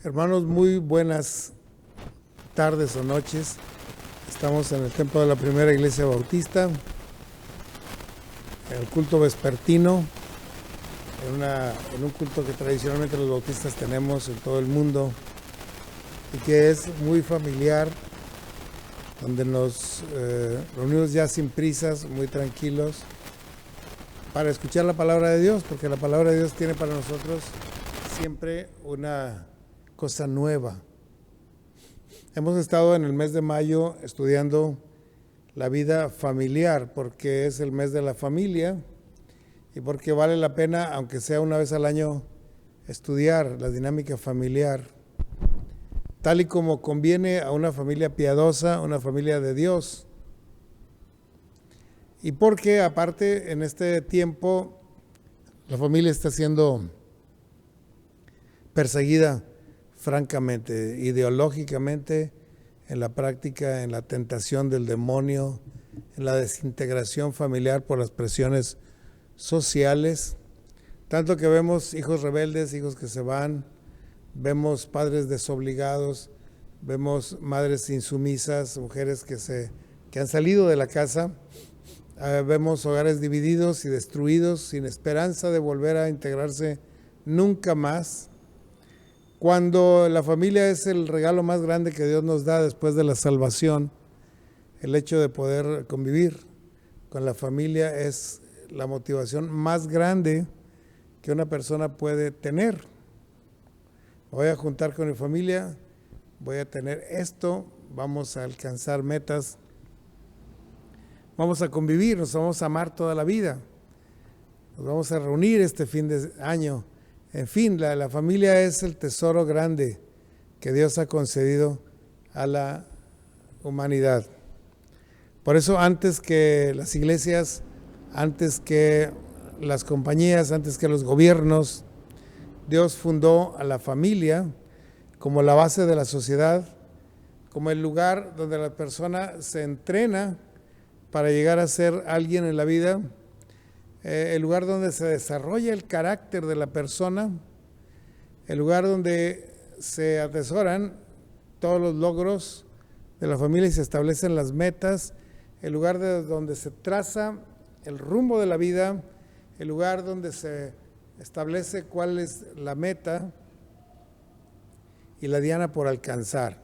Hermanos, muy buenas tardes o noches. Estamos en el templo de la Primera Iglesia Bautista, en el culto vespertino, en un culto que tradicionalmente los bautistas tenemos en todo el mundo y que es muy familiar, donde nos reunimos ya sin prisas, muy tranquilos, para escuchar la palabra de Dios, porque la palabra de Dios tiene para nosotros siempre una cosa nueva. Hemos estado en el mes de mayo estudiando la vida familiar, porque es el mes de la familia y porque vale la pena, aunque sea una vez al año, estudiar la dinámica familiar, tal y como conviene a una familia piadosa, una familia de Dios. Y porque aparte en este tiempo la familia está siendo perseguida francamente, ideológicamente, en la práctica, en la tentación del demonio, en la desintegración familiar por las presiones sociales, tanto que vemos hijos rebeldes, hijos que se van, vemos padres desobligados, vemos madres insumisas, mujeres que han salido de la casa, vemos hogares divididos y destruidos, sin esperanza de volver a integrarse nunca más. Cuando la familia es el regalo más grande que Dios nos da después de la salvación, el hecho de poder convivir con la familia es la motivación más grande que una persona puede tener. Voy a juntar con mi familia, voy a tener esto, vamos a alcanzar metas, vamos a convivir, nos vamos a amar toda la vida, nos vamos a reunir este fin de año. En fin, la familia es el tesoro grande que Dios ha concedido a la humanidad. Por eso, antes que las iglesias, antes que las compañías, antes que los gobiernos, Dios fundó a la familia como la base de la sociedad, como el lugar donde la persona se entrena para llegar a ser alguien en la vida, el lugar donde se desarrolla el carácter de la persona, el lugar donde se atesoran todos los logros de la familia y se establecen las metas, el lugar donde se traza el rumbo de la vida, el lugar donde se establece cuál es la meta y la diana por alcanzar.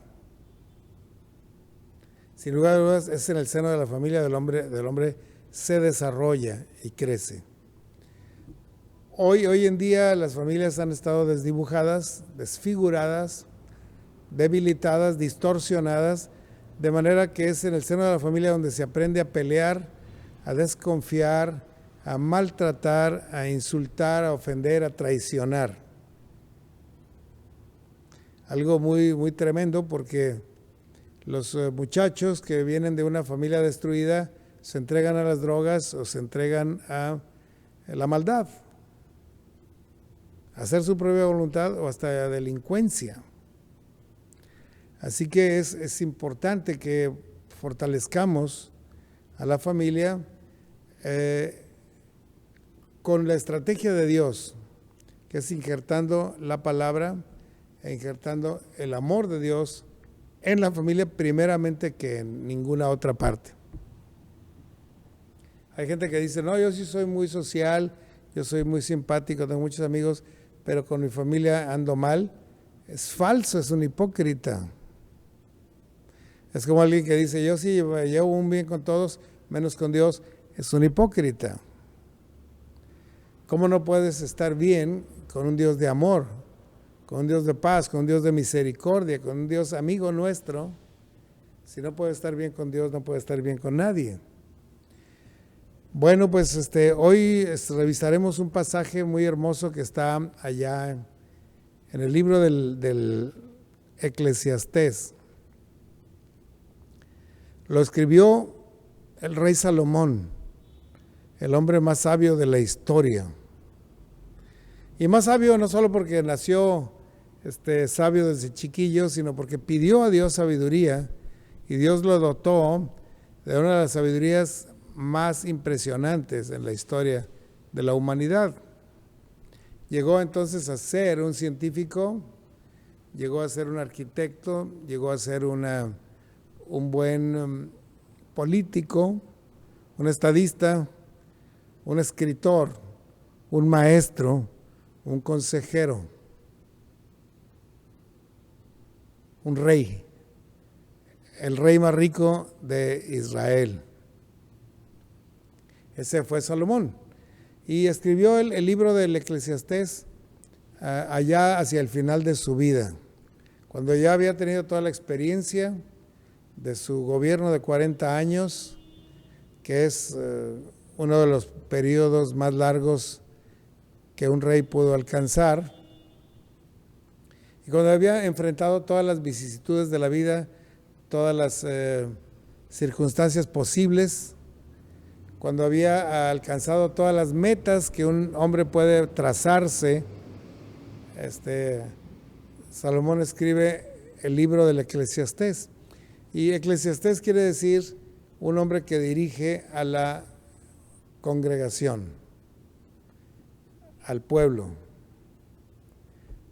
Sin lugar a dudas, es en el seno de la familia del hombre se desarrolla y crece. Hoy en día las familias han estado desdibujadas, desfiguradas, debilitadas, distorsionadas, de manera que es en el seno de la familia donde se aprende a pelear, a desconfiar, a maltratar, a insultar, a ofender, a traicionar. Algo muy, muy tremendo, porque los muchachos que vienen de una familia destruida se entregan a las drogas o se entregan a la maldad, a hacer su propia voluntad o hasta a delincuencia. Así que es importante que fortalezcamos a la familia con la estrategia de Dios, que es injertando la palabra e injertando el amor de Dios en la familia primeramente que en ninguna otra parte. Hay gente que dice, no, yo sí soy muy social, yo soy muy simpático, tengo muchos amigos, pero con mi familia ando mal. Es falso, es un hipócrita. Es como alguien que dice, yo sí llevo un bien con todos, menos con Dios. Es un hipócrita. ¿Cómo no puedes estar bien con un Dios de amor, con un Dios de paz, con un Dios de misericordia, con un Dios amigo nuestro? Si no puedes estar bien con Dios, no puedes estar bien con nadie. Bueno, pues hoy revisaremos un pasaje muy hermoso que está allá en el libro del Eclesiastés. Lo escribió el rey Salomón, el hombre más sabio de la historia. Y más sabio no solo porque nació sabio desde chiquillo, sino porque pidió a Dios sabiduría y Dios lo dotó de una de las sabidurías más impresionantes en la historia de la humanidad. Llegó entonces a ser un científico llegó a ser un arquitecto, llegó a ser un buen político, un estadista, un escritor, un maestro, un consejero, un rey, el rey más rico de Israel. Ese fue Salomón. Y escribió el libro del Eclesiastés allá hacia el final de su vida, cuando ya había tenido toda la experiencia de su gobierno de 40 años, que es uno de los periodos más largos que un rey pudo alcanzar. Y cuando había enfrentado todas las vicisitudes de la vida, todas las circunstancias posibles, cuando había alcanzado todas las metas que un hombre puede trazarse, Salomón escribe el libro del Eclesiastés. Y Eclesiastés quiere decir un hombre que dirige a la congregación, al pueblo.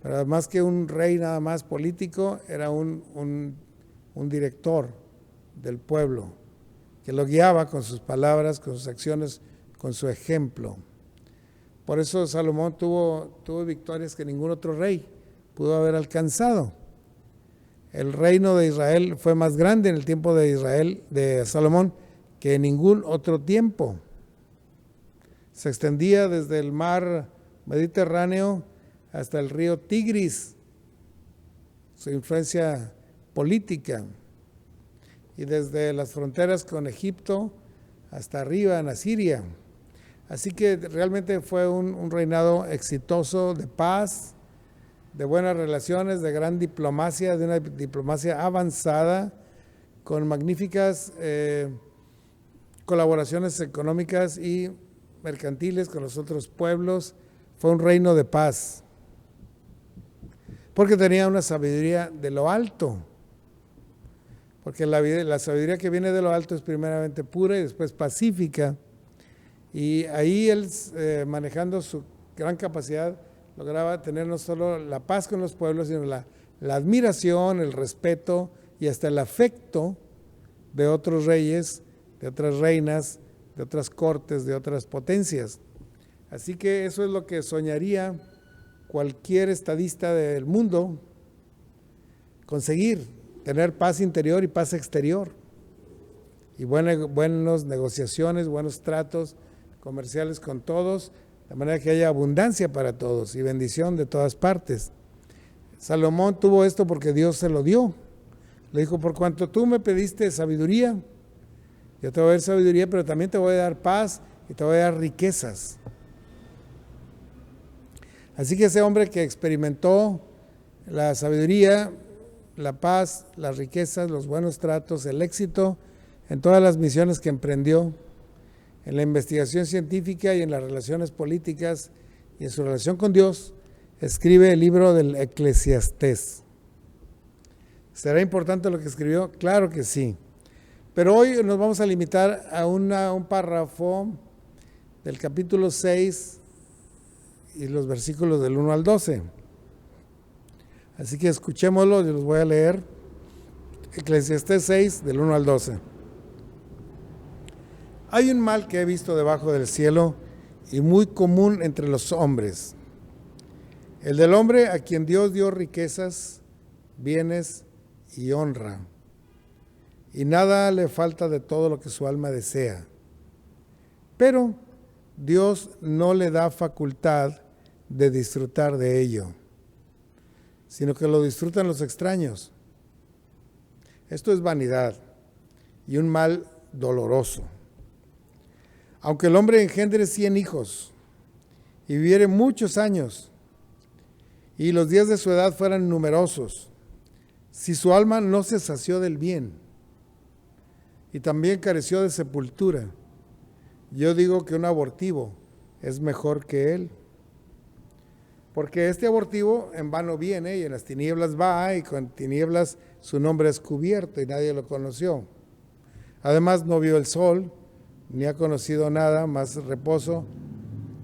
Pero más que un rey nada más político, era un director del pueblo, que lo guiaba con sus palabras, con sus acciones, con su ejemplo. Por eso Salomón tuvo victorias que ningún otro rey pudo haber alcanzado. El reino de Israel fue más grande en el tiempo de Israel, de Salomón, que en ningún otro tiempo. Se extendía desde el mar Mediterráneo hasta el río Tigris, su influencia política, y desde las fronteras con Egipto hasta arriba en Asiria. Así que realmente fue un reinado exitoso, de paz, de buenas relaciones, de gran diplomacia, de una diplomacia avanzada, con magníficas colaboraciones económicas y mercantiles con los otros pueblos. Fue un reino de paz, porque tenía una sabiduría de lo alto, porque la sabiduría que viene de lo alto es primeramente pura y después pacífica. Y ahí él, manejando su gran capacidad, lograba tener no solo la paz con los pueblos, sino la admiración, el respeto y hasta el afecto de otros reyes, de otras reinas, de otras cortes, de otras potencias. Así que eso es lo que soñaría cualquier estadista del mundo, conseguir tener paz interior y paz exterior, y buenas negociaciones, buenos tratos comerciales con todos, de manera que haya abundancia para todos y bendición de todas partes. Salomón tuvo esto porque Dios se lo dio. Le dijo: por cuanto tú me pediste sabiduría, yo te voy a dar sabiduría, pero también te voy a dar paz y te voy a dar riquezas. Así que ese hombre que experimentó la sabiduría, la paz, las riquezas, los buenos tratos, el éxito en todas las misiones que emprendió, en la investigación científica y en las relaciones políticas y en su relación con Dios, escribe el libro del Eclesiastés. ¿Será importante lo que escribió? Claro que sí. Pero hoy nos vamos a limitar a un párrafo del capítulo 6 y los versículos del 1 al 12. Así que escuchémoslo, yo los voy a leer. Eclesiastés 6, del 1 al 12. Hay un mal que he visto debajo del cielo y muy común entre los hombres: el del hombre a quien Dios dio riquezas, bienes y honra, y nada le falta de todo lo que su alma desea. Pero Dios no le da facultad de disfrutar de ello, sino que lo disfrutan los extraños. Esto es vanidad y un mal doloroso. Aunque el hombre engendre 100 hijos y viviere muchos años, y los días de su edad fueran numerosos, si su alma no se sació del bien y también careció de sepultura, yo digo que un abortivo es mejor que él. Porque este abortivo en vano viene y en las tinieblas va, y con tinieblas su nombre es cubierto y nadie lo conoció. Además no vio el sol, ni ha conocido nada, más reposo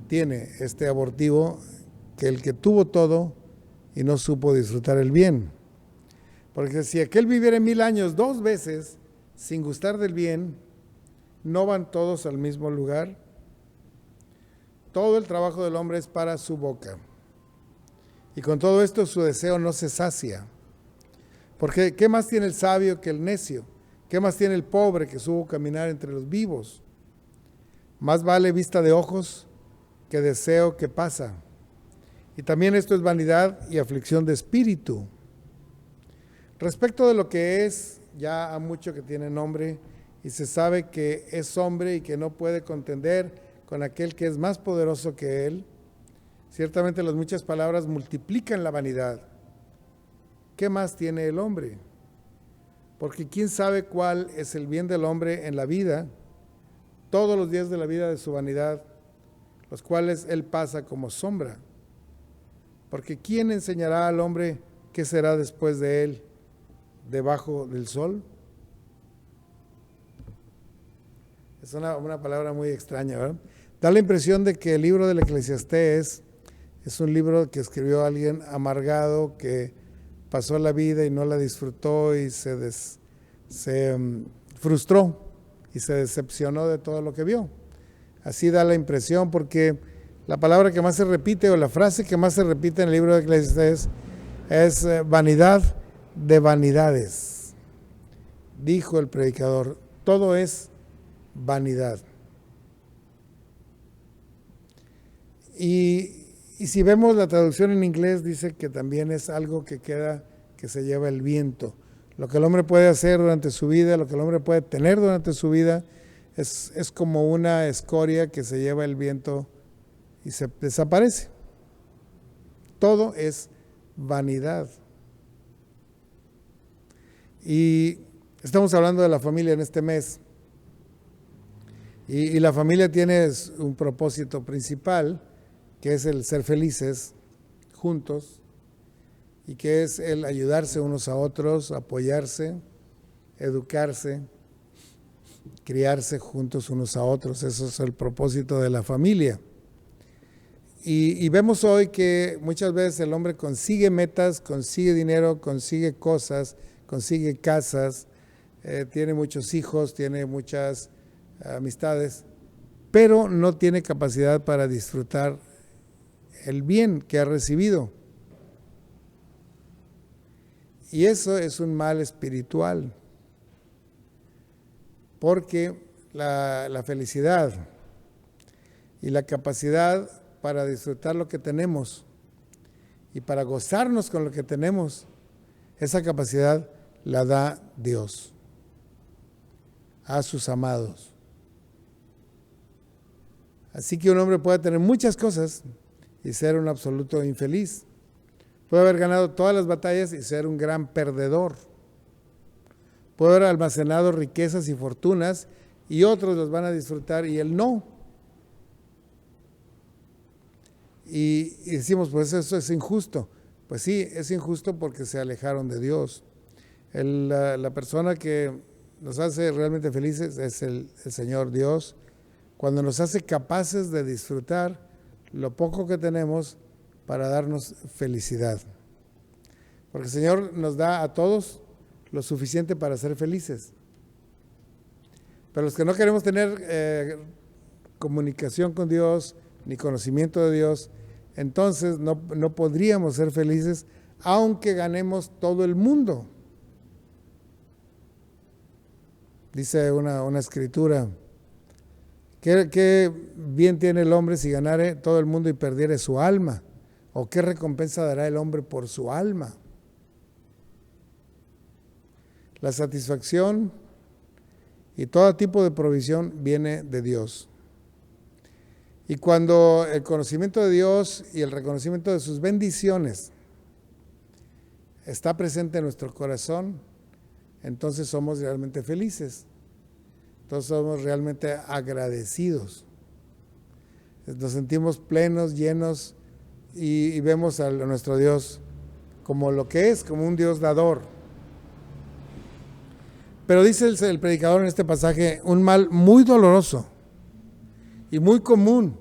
tiene este abortivo que el que tuvo todo y no supo disfrutar el bien. Porque si aquel viviera 1000 años 2 veces sin gustar del bien, ¿no van todos al mismo lugar? Todo el trabajo del hombre es para su boca. Y con todo esto su deseo no se sacia. Porque ¿qué más tiene el sabio que el necio? ¿Qué más tiene el pobre que supo caminar entre los vivos? Más vale vista de ojos que deseo que pasa. Y también esto es vanidad y aflicción de espíritu. Respecto de lo que es, ya ha mucho que tiene nombre y se sabe que es hombre y que no puede contender con aquel que es más poderoso que él. Ciertamente las muchas palabras multiplican la vanidad. ¿Qué más tiene el hombre? Porque quién sabe cuál es el bien del hombre en la vida, todos los días de la vida de su vanidad, los cuales él pasa como sombra. Porque ¿quién enseñará al hombre qué será después de él debajo del sol? Es una palabra muy extraña, ¿verdad? Da la impresión de que el libro del Eclesiastés es un libro que escribió alguien amargado que pasó la vida y no la disfrutó y se frustró y se decepcionó de todo lo que vio. Así da la impresión, porque la palabra que más se repite o la frase que más se repite en el libro de Eclesiastés es vanidad de vanidades. Dijo el predicador, todo es vanidad. Y si vemos la traducción en inglés, dice que también es algo que queda, que se lleva el viento. Lo que el hombre puede hacer durante su vida, lo que el hombre puede tener durante su vida, es como una escoria que se lleva el viento y se desaparece. Todo es vanidad. Y estamos hablando de la familia en este mes. Y la familia tiene un propósito principal, que es el ser felices juntos, y que es el ayudarse unos a otros, apoyarse, educarse, criarse juntos unos a otros. Eso es el propósito de la familia. Y vemos hoy que muchas veces el hombre consigue metas, consigue dinero, consigue cosas, consigue casas, tiene muchos hijos, tiene muchas amistades, pero no tiene capacidad para disfrutar el bien que ha recibido. Y eso es un mal espiritual, porque la felicidad y la capacidad para disfrutar lo que tenemos y para gozarnos con lo que tenemos, esa capacidad la da Dios a sus amados. Así que un hombre puede tener muchas cosas y ser un absoluto infeliz. Puede haber ganado todas las batallas y ser un gran perdedor. Puede haber almacenado riquezas y fortunas y otros las van a disfrutar y él no. Y decimos, pues eso es injusto. Pues sí, es injusto porque se alejaron de Dios. La persona que nos hace realmente felices es el Señor Dios. Cuando nos hace capaces de disfrutar lo poco que tenemos para darnos felicidad. Porque el Señor nos da a todos lo suficiente para ser felices. Pero los que no queremos tener comunicación con Dios, ni conocimiento de Dios, entonces no podríamos ser felices aunque ganemos todo el mundo. Dice una escritura, ¿qué bien tiene el hombre si ganare todo el mundo y perdiere su alma? ¿O qué recompensa dará el hombre por su alma? La satisfacción y todo tipo de provisión viene de Dios. Y cuando el conocimiento de Dios y el reconocimiento de sus bendiciones está presente en nuestro corazón, entonces somos realmente felices. Entonces somos realmente agradecidos. Nos sentimos plenos, llenos y vemos a nuestro Dios como lo que es, como un Dios dador. Pero dice el predicador en este pasaje, un mal muy doloroso y muy común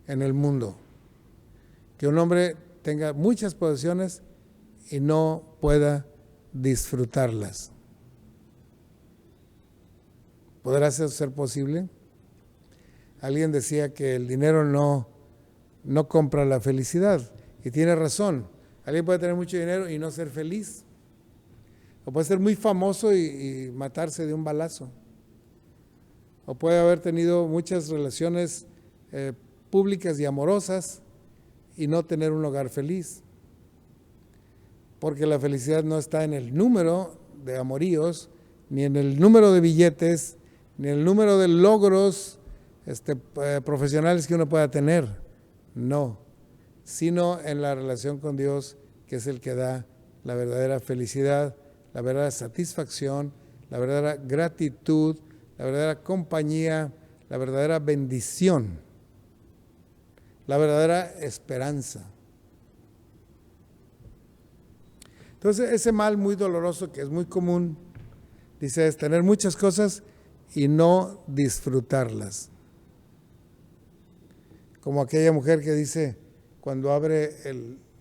en el mundo, que un hombre tenga muchas posesiones y no pueda disfrutarlas. ¿Podrá eso ser posible? Alguien decía que el dinero no compra la felicidad, y tiene razón. Alguien puede tener mucho dinero y no ser feliz. O puede ser muy famoso y matarse de un balazo. O puede haber tenido muchas relaciones públicas y amorosas y no tener un hogar feliz. Porque la felicidad no está en el número de amoríos, ni en el número de billetes, ni en el número de logros profesionales que uno pueda tener. No, sino en la relación con Dios, que es el que da la verdadera felicidad, la verdadera satisfacción, la verdadera gratitud, la verdadera compañía, la verdadera bendición, la verdadera esperanza. Entonces, ese mal muy doloroso que es muy común, dice, es tener muchas cosas y no disfrutarlas. Como aquella mujer que dice, cuando abre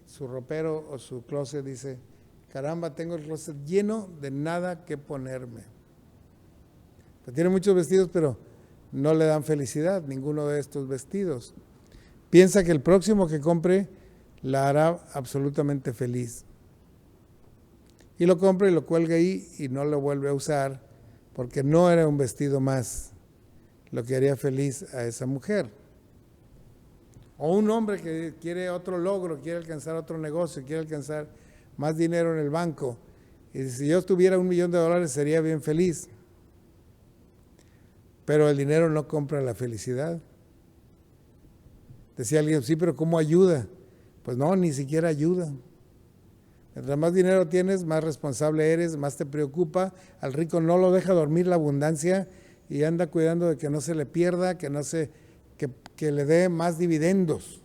su ropero o su closet, dice, caramba, tengo el closet lleno de nada que ponerme. Pues tiene muchos vestidos, pero no le dan felicidad ninguno de estos vestidos. Piensa que el próximo que compre la hará absolutamente feliz. Y lo compra y lo cuelga ahí y no lo vuelve a usar, porque no era un vestido más lo que haría feliz a esa mujer. O un hombre que quiere otro logro, quiere alcanzar otro negocio, quiere alcanzar más dinero en el banco. Y si yo tuviera $1 millón sería bien feliz. Pero el dinero no compra la felicidad. Decía alguien, sí, pero ¿cómo ayuda? Pues no, ni siquiera ayuda. Mientras más dinero tienes, más responsable eres, más te preocupa. Al rico no lo deja dormir la abundancia y anda cuidando de que no se le pierda, que le dé más dividendos.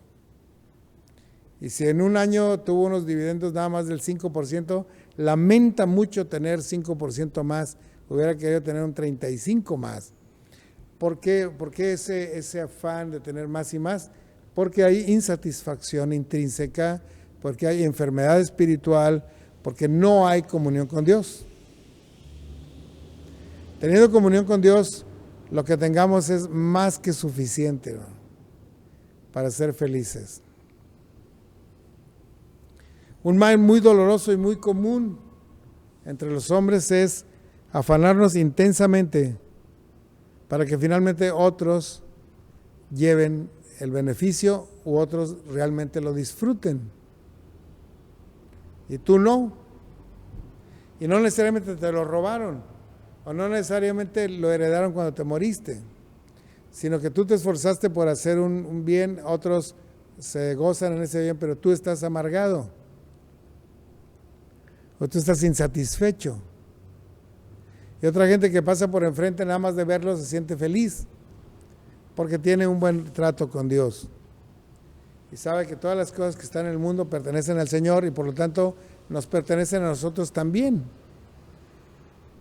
Y si en un año tuvo unos dividendos nada más del 5%, lamenta mucho tener 5% más, hubiera querido tener un 35% más. ¿Por qué ese afán de tener más y más? Porque hay insatisfacción intrínseca, porque hay enfermedad espiritual, porque no hay comunión con Dios. Teniendo comunión con Dios, lo que tengamos es más que suficiente, ¿no?, para ser felices. Un mal muy doloroso y muy común entre los hombres es afanarnos intensamente para que finalmente otros lleven el beneficio u otros realmente lo disfruten. Y tú no. Y no necesariamente te lo robaron, o no necesariamente lo heredaron cuando te moriste, sino que tú te esforzaste por hacer un bien, otros se gozan en ese bien, pero tú estás amargado, o tú estás insatisfecho. Y otra gente que pasa por enfrente, nada más de verlo, se siente feliz, porque tiene un buen trato con Dios. Y sabe que todas las cosas que están en el mundo pertenecen al Señor y por lo tanto nos pertenecen a nosotros también.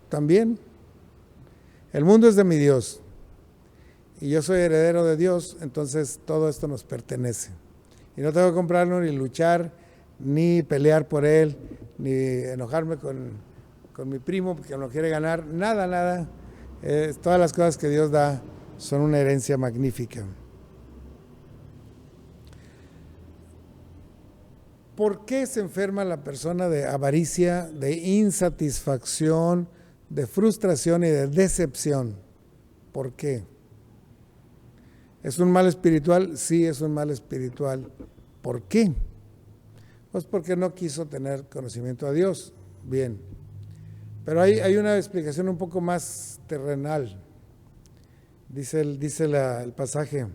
También. El mundo es de mi Dios y yo soy heredero de Dios, entonces todo esto nos pertenece. Y no tengo que comprarlo, ni luchar, ni pelear por él, ni enojarme con mi primo porque no quiere ganar. Nada. Todas las cosas que Dios da son una herencia magnífica. ¿Por qué se enferma la persona de avaricia, de insatisfacción, de frustración y de decepción? ¿Por qué? ¿Es un mal espiritual? Sí, es un mal espiritual. ¿Por qué? Pues porque no quiso tener conocimiento a Dios. Bien. Pero hay una explicación un poco más terrenal. Dice el pasaje.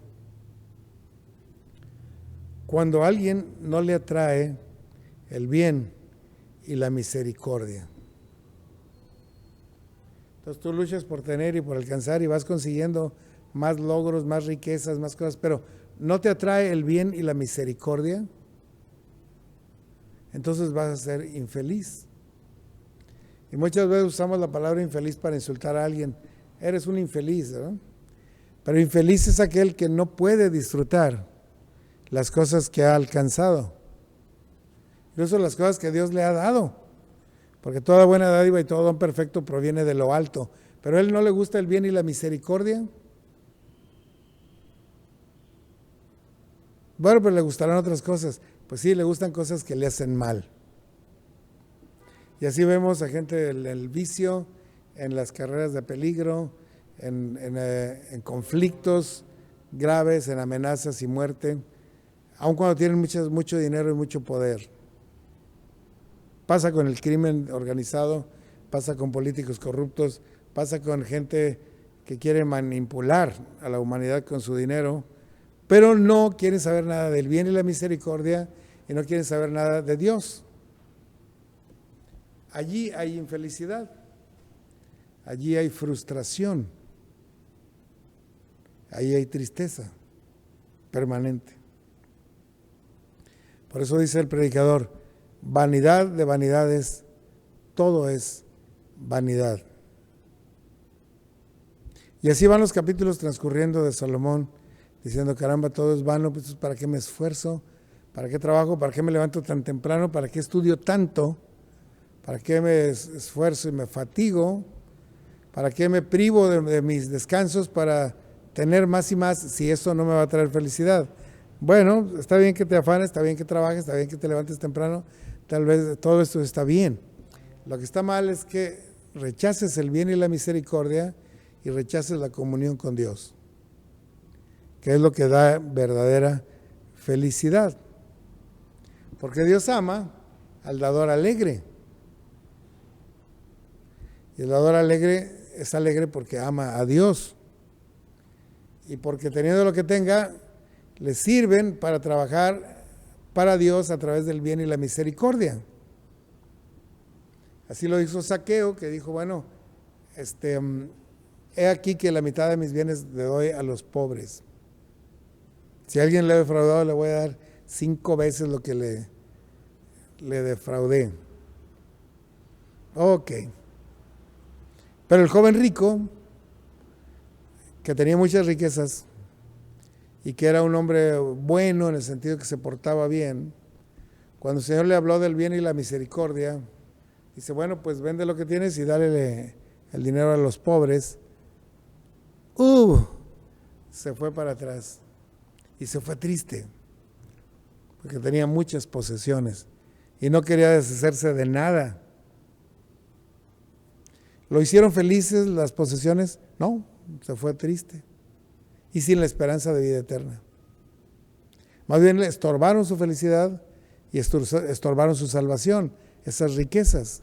Cuando a alguien no le atrae el bien y la misericordia. Entonces tú luchas por tener y por alcanzar y vas consiguiendo más logros, más riquezas, más cosas, pero no te atrae el bien y la misericordia, entonces vas a ser infeliz. Y muchas veces usamos la palabra infeliz para insultar a alguien. Eres un infeliz, ¿verdad? Pero infeliz es aquel que no puede disfrutar las cosas que ha alcanzado. incluso las cosas que Dios le ha dado, porque toda buena dádiva y todo don perfecto proviene de lo alto, pero a Él no le gusta el bien y la misericordia. Bueno, pero le gustarán otras cosas. Pues sí, le gustan cosas que le hacen mal. Y así vemos a gente del vicio, en las carreras de peligro, en conflictos graves, en amenazas y muerte, aun cuando tienen mucho dinero y mucho poder. Pasa con el crimen organizado, pasa con políticos corruptos, pasa con gente que quiere manipular a la humanidad con su dinero, pero no quieren saber nada del bien y la misericordia y no quieren saber nada de Dios. Allí hay infelicidad, allí hay frustración, allí hay tristeza permanente. Por eso dice el predicador, vanidad de vanidades, todo es vanidad. Y así van los capítulos transcurriendo de Salomón, diciendo, caramba, todo es vano, pues ¿para qué me esfuerzo? ¿Para qué trabajo? ¿Para qué me levanto tan temprano? ¿Para qué estudio tanto? ¿Para qué me esfuerzo y me fatigo? ¿Para qué me privo de mis descansos para tener más y más si eso no me va a traer felicidad? Bueno, está bien que te afanes, está bien que trabajes, está bien que te levantes temprano, tal vez todo esto está bien. Lo que está mal es que rechaces el bien y la misericordia y rechaces la comunión con Dios, que es lo que da verdadera felicidad. Porque Dios ama al dador alegre. Y el dador alegre es alegre porque ama a Dios. Y porque teniendo lo que tenga, le sirven para trabajar para Dios a través del bien y la misericordia. Así lo hizo Zaqueo, que dijo, bueno, he aquí que la mitad de mis bienes le doy a los pobres. Si a alguien le he defraudado, le voy a dar 5 veces lo que le defraudé. Ok. Pero el joven rico, que tenía muchas riquezas y que era un hombre bueno en el sentido que se portaba bien, cuando el Señor le habló del bien y la misericordia, dice, bueno, pues vende lo que tienes y dale el dinero a los pobres. Se fue para atrás y se fue triste, porque tenía muchas posesiones y no quería deshacerse de nada. ¿Lo hicieron felices las posesiones? No, se fue triste y sin la esperanza de vida eterna. Más bien le estorbaron su felicidad y estorbaron su salvación, esas riquezas.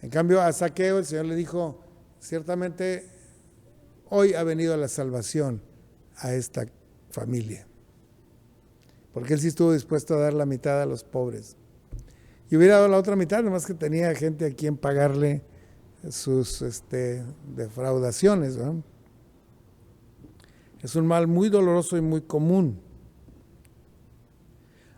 En cambio a Zaqueo el Señor le dijo, ciertamente hoy ha venido la salvación a esta familia, porque él sí estuvo dispuesto a dar la mitad a los pobres y hubiera dado la otra mitad, nomás que tenía gente a quien pagarle sus defraudaciones, ¿no? Es un mal muy doloroso y muy común.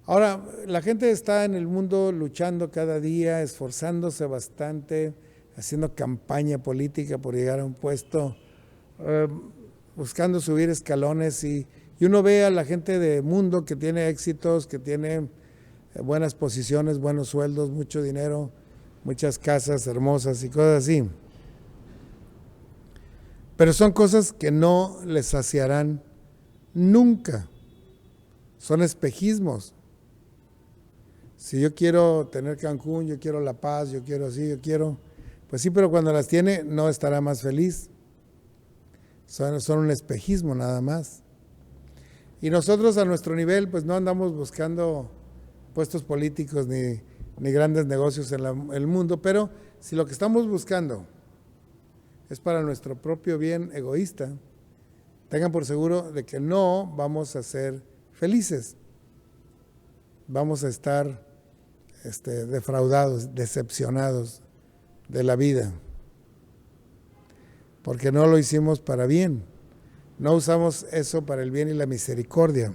Ahora, la gente está en el mundo luchando cada día, esforzándose bastante, haciendo campaña política por llegar a un puesto, buscando subir escalones y uno ve a la gente del mundo que tiene éxitos, que tiene buenas posiciones, buenos sueldos, mucho dinero, muchas casas hermosas y cosas así. Pero son cosas que no les saciarán nunca. Son espejismos. Si yo quiero tener Cancún, yo quiero La Paz, yo quiero así, yo quiero... Pues sí, pero cuando las tiene no estará más feliz. Son un espejismo nada más. Y nosotros a nuestro nivel pues no andamos buscando puestos políticos ni grandes negocios en el mundo, pero si lo que estamos buscando es para nuestro propio bien egoísta, tengan por seguro de que no vamos a ser felices. Vamos a estar defraudados, decepcionados de la vida, porque no lo hicimos para bien, no usamos eso para el bien y la misericordia.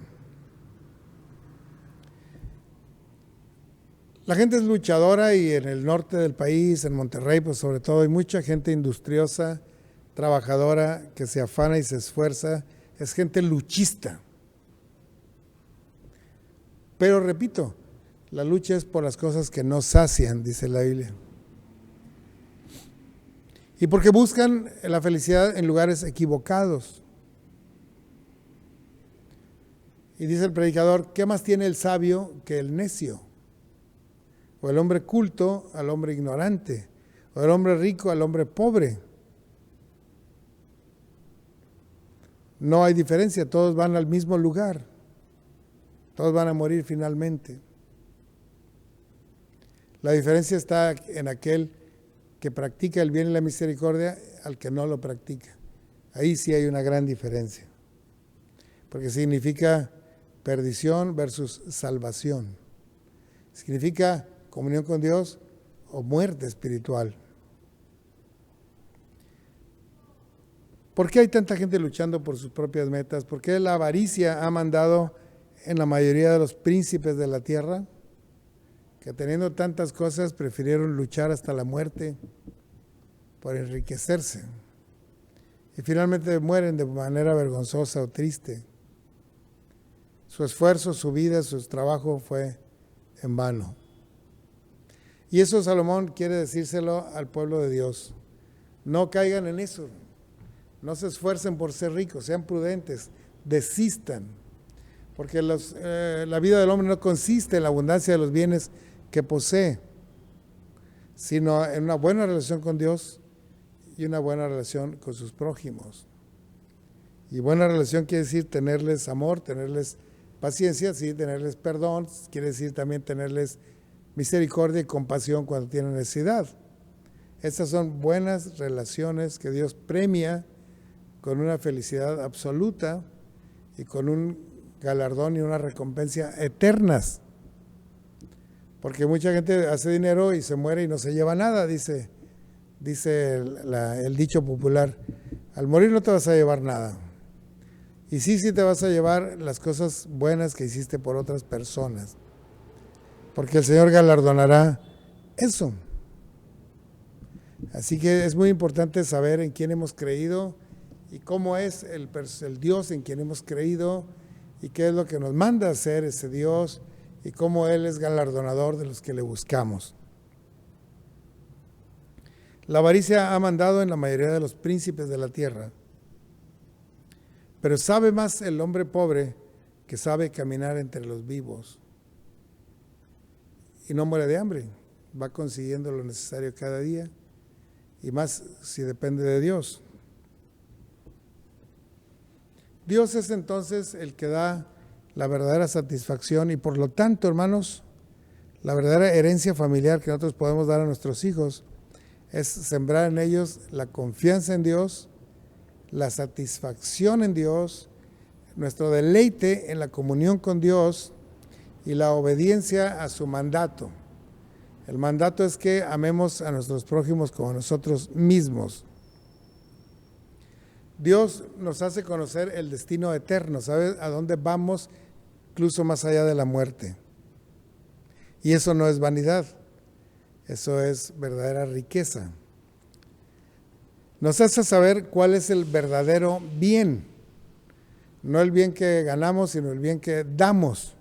La gente es luchadora y en el norte del país, en Monterrey, pues sobre todo, hay mucha gente industriosa, trabajadora, que se afana y se esfuerza, es gente luchista. Pero repito, La lucha es por las cosas que no sacian, dice la Biblia. Y porque buscan la felicidad en lugares equivocados. Y dice el predicador, ¿qué más tiene el sabio que el necio? O el hombre culto al hombre ignorante, o el hombre rico al hombre pobre. No hay diferencia, todos van al mismo lugar, todos van a morir finalmente. La diferencia está en aquel que practica el bien y la misericordia al que no lo practica. Ahí sí hay una gran diferencia, porque significa perdición versus salvación. Significa comunión con Dios o muerte espiritual. ¿Por qué hay tanta gente luchando por sus propias metas? ¿Por qué la avaricia ha mandado en la mayoría de los príncipes de la tierra? Que teniendo tantas cosas prefirieron luchar hasta la muerte por enriquecerse. Y finalmente mueren de manera vergonzosa o triste. Su esfuerzo, su vida, su trabajo fue en vano. Y eso Salomón quiere decírselo al pueblo de Dios. No caigan en eso. No se esfuercen por ser ricos, sean prudentes, desistan. Porque la vida del hombre no consiste en la abundancia de los bienes que posee, sino en una buena relación con Dios y una buena relación con sus prójimos. Y buena relación quiere decir tenerles amor, tenerles paciencia, sí, tenerles perdón, quiere decir también tenerles misericordia y compasión cuando tienen necesidad. Estas son buenas relaciones que Dios premia con una felicidad absoluta y con un galardón y una recompensa eternas. Porque mucha gente hace dinero y se muere y no se lleva nada, dice el dicho popular. Al morir no te vas a llevar nada. Y sí te vas a llevar las cosas buenas que hiciste por otras personas. Porque el Señor galardonará eso. Así que es muy importante saber en quién hemos creído y cómo es el Dios en quien hemos creído y qué es lo que nos manda hacer ese Dios y cómo Él es galardonador de los que le buscamos. La avaricia ha mandado en la mayoría de los príncipes de la tierra, pero sabe más el hombre pobre que sabe caminar entre los vivos y no muere de hambre, va consiguiendo lo necesario cada día y más si depende de Dios. Dios es entonces el que da la verdadera satisfacción y por lo tanto, hermanos, la verdadera herencia familiar que nosotros podemos dar a nuestros hijos es sembrar en ellos la confianza en Dios, la satisfacción en Dios, nuestro deleite en la comunión con Dios y la obediencia a su mandato. El mandato es que amemos a nuestros prójimos como nosotros mismos. Dios nos hace conocer el destino eterno, ¿sabe a dónde vamos? Incluso más allá de la muerte. Y eso no es vanidad, eso es verdadera riqueza. Nos hace saber cuál es el verdadero bien, no el bien que ganamos, sino el bien que damos.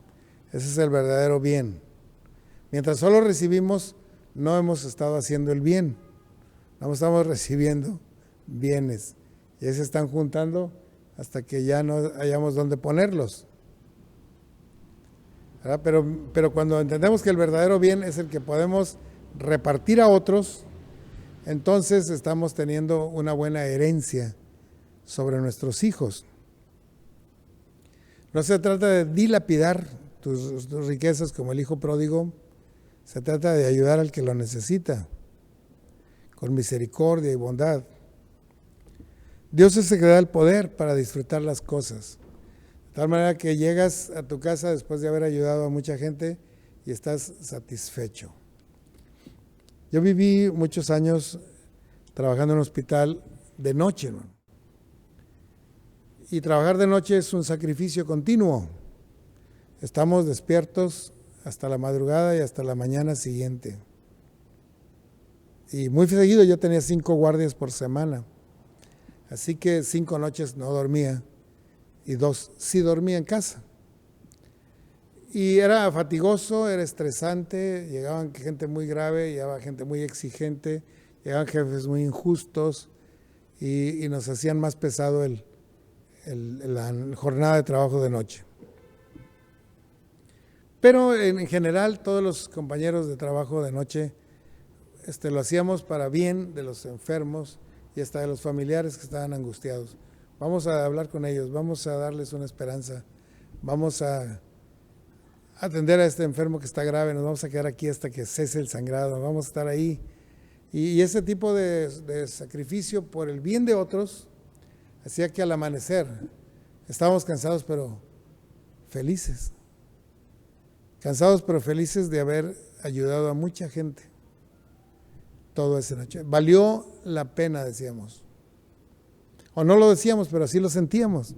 Ese es el verdadero bien. Mientras solo recibimos, no hemos estado haciendo el bien, no estamos recibiendo bienes. Y ahí se están juntando hasta que ya no hayamos dónde ponerlos. Pero cuando entendemos que el verdadero bien es el que podemos repartir a otros, entonces estamos teniendo una buena herencia sobre nuestros hijos. No se trata de dilapidar tus riquezas como el hijo pródigo, se trata de ayudar al que lo necesita, con misericordia y bondad. Dios es el que da el poder para disfrutar las cosas. De tal manera que llegas a tu casa después de haber ayudado a mucha gente y estás satisfecho. Yo viví muchos años trabajando en un hospital de noche, ¿no? Y trabajar de noche es un sacrificio continuo. Estamos despiertos hasta la madrugada y hasta la mañana siguiente. Y muy seguido yo tenía 5 guardias por semana. Así que 5 noches no dormía y 2 sí dormía en casa. Y era fatigoso, era estresante, llegaban gente muy grave, llegaba gente muy exigente, llegaban jefes muy injustos y nos hacían más pesado la jornada de trabajo de noche. Pero en general todos los compañeros de trabajo de noche lo hacíamos para bien de los enfermos y hasta de los familiares que estaban angustiados. Vamos a hablar con ellos, vamos a darles una esperanza, vamos a atender a este enfermo que está grave, nos vamos a quedar aquí hasta que cese el sangrado, vamos a estar ahí. Y ese tipo de sacrificio por el bien de otros hacía que al amanecer estábamos cansados pero felices. Cansados pero felices de haber ayudado a mucha gente toda esa noche. Valió la pena, decíamos. O no lo decíamos, pero así lo sentíamos.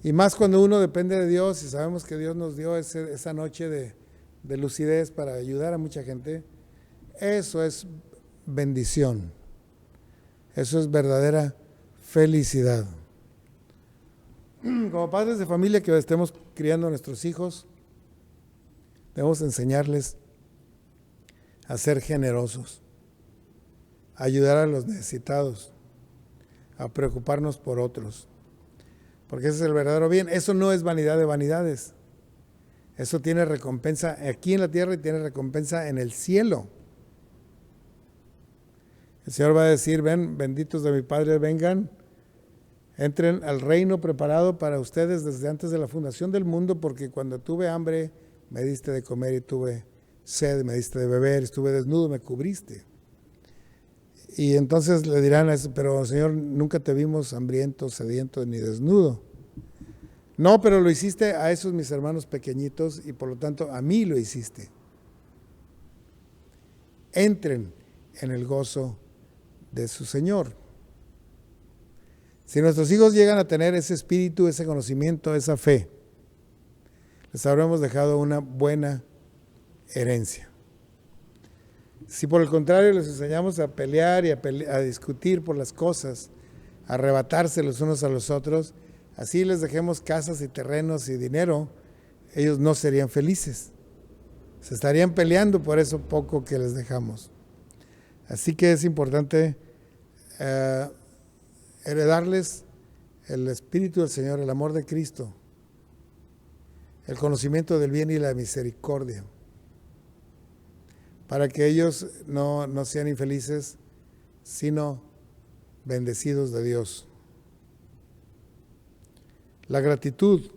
Y más cuando uno depende de Dios y sabemos que Dios nos dio esa noche de lucidez para ayudar a mucha gente. Eso es bendición. Eso es verdadera felicidad. Como padres de familia que estemos criando a nuestros hijos, debemos enseñarles a ser generosos, a ayudar a los necesitados, a preocuparnos por otros, porque ese es el verdadero bien. Eso no es vanidad de vanidades. Eso tiene recompensa aquí en la tierra y tiene recompensa en el cielo. El Señor va a decir: ven, benditos de mi Padre, vengan, entren al reino preparado para ustedes desde antes de la fundación del mundo, porque cuando tuve hambre me diste de comer y tuve sed, me diste de beber, estuve desnudo, me cubriste. Y entonces le dirán: pero Señor, nunca te vimos hambriento, sediento, ni desnudo. No, pero lo hiciste a esos mis hermanos pequeñitos y por lo tanto a mí lo hiciste. Entren en el gozo de su Señor. Si nuestros hijos llegan a tener ese espíritu, ese conocimiento, esa fe, les habremos dejado una buena herencia. Si por el contrario les enseñamos a pelear y a discutir por las cosas, a arrebatarse los unos a los otros, así les dejemos casas y terrenos y dinero, ellos no serían felices. Se estarían peleando por eso poco que les dejamos. Así que es importante heredarles el Espíritu del Señor, el amor de Cristo, el conocimiento del bien y la misericordia, para que ellos no sean infelices, sino bendecidos de Dios. La gratitud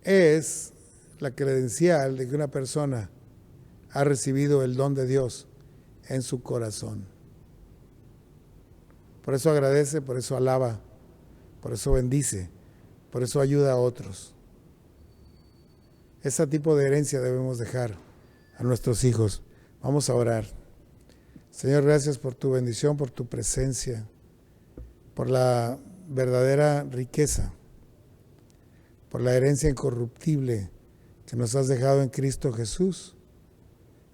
es la credencial de que una persona ha recibido el don de Dios en su corazón. Por eso agradece, por eso alaba, por eso bendice, por eso ayuda a otros. Ese tipo de herencia debemos dejar a nuestros hijos. Vamos a orar. Señor, gracias por tu bendición, por tu presencia, por la verdadera riqueza, por la herencia incorruptible que nos has dejado en Cristo Jesús,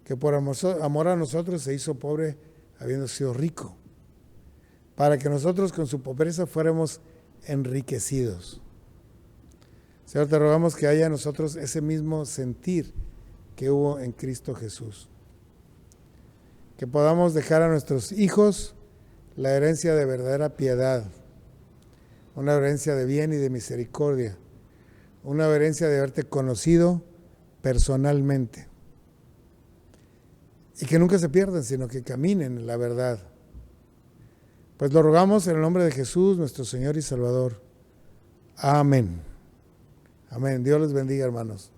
que por amor a nosotros se hizo pobre habiendo sido rico, para que nosotros con su pobreza fuéramos enriquecidos. Señor, te rogamos que haya en nosotros ese mismo sentir que hubo en Cristo Jesús. Que podamos dejar a nuestros hijos la herencia de verdadera piedad, una herencia de bien y de misericordia, una herencia de haberte conocido personalmente. Y que nunca se pierdan, sino que caminen en la verdad. Pues lo rogamos en el nombre de Jesús, nuestro Señor y Salvador. Amén. Amén. Dios les bendiga, hermanos.